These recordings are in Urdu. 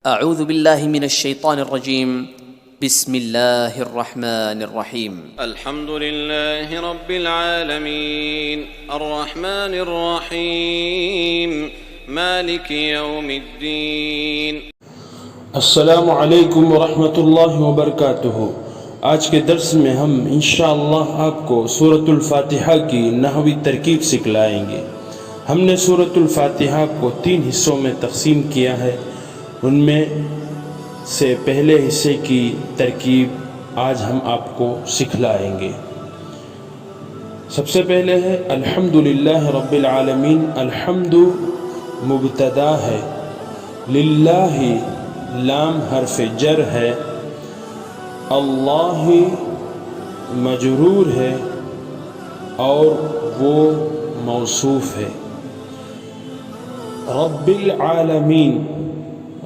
اعوذ باللہ من الشیطان الرجیم بسم اللہ الرحمن الرحیم الحمد للہ رب العالمین الرحمن الرحیم مالک یوم الدین۔ السلام علیکم ورحمۃ اللہ وبرکاتہ۔ آج کے درس میں ہم انشاءاللہ آپ کو سورۃ الفاتحہ کی نحوی ترکیب سکھلائیں گے۔ ہم نے سورۃ الفاتحہ کو 3 حصوں میں تقسیم کیا ہے، ان میں سے پہلے حصے کی ترکیب آج ہم آپ کو سکھلائیں گے۔ سب سے پہلے ہے الحمدللہ رب العالمین۔ الحمد مبتدا ہے، للہ لام حرف جر ہے، اللہ مجرور ہے اور وہ موصوف ہے۔ رب العالمین،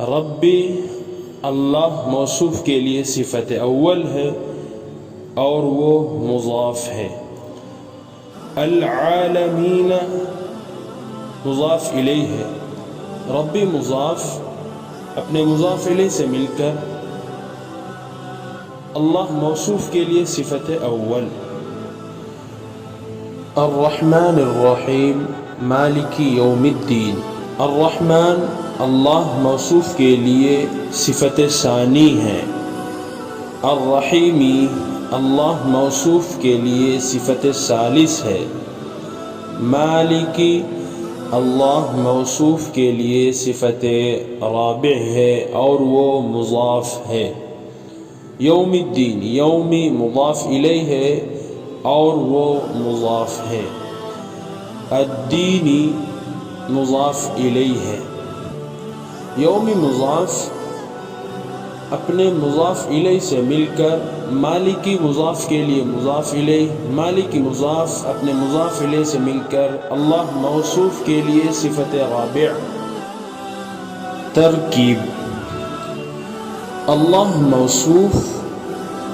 ربی اللہ موصوف کے لیے صفت اول ہے اور وہ مضاف ہے۔ العالمین مضاف الیہ ہے، ربی مضاف اپنے مضاف الیہ سے مل کر اللہ موصوف کے لیے صفت اول۔ الرحمن الرحیم مالک یوم الدین۔ الرحمن اللہ موصوف کے لیے صفت ثانی ہے، الرحیمی اللہ موصوف کے لیے صفت ثالث ہے، مالکی اللہ موصوف کے لیے صفت رابع ہے اور وہ مضاف ہے۔ یوم الدین، یومی مضاف الیہ ہے اور وہ مضاف ہے۔ الدینی مضاف الیہ ہے۔ یومی مضاف اپنے مضاف الیہ سے مل کر مالکی مضاف کے لیے مضاف الیہ، مالکی مضاف اپنے مضاف الیہ سے مل کر اللہ موصوف کے لیے صفت رابع۔ ترکیب: اللہ موصوف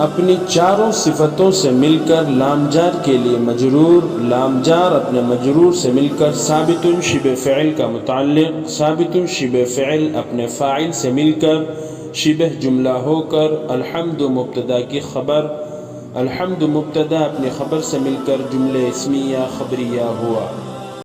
اپنی چاروں صفتوں سے مل کر لام جار کے لیے مجرور، لام جار اپنے مجرور سے مل کر ثابت شبہ فعل کا متعلق، ثابت شبہ فعل اپنے فاعل سے مل کر شبہ جملہ ہو کر الحمد مبتدا کی خبر، الحمد مبتدا اپنے خبر سے مل کر جملہ اسمیہ خبریہ ہوا۔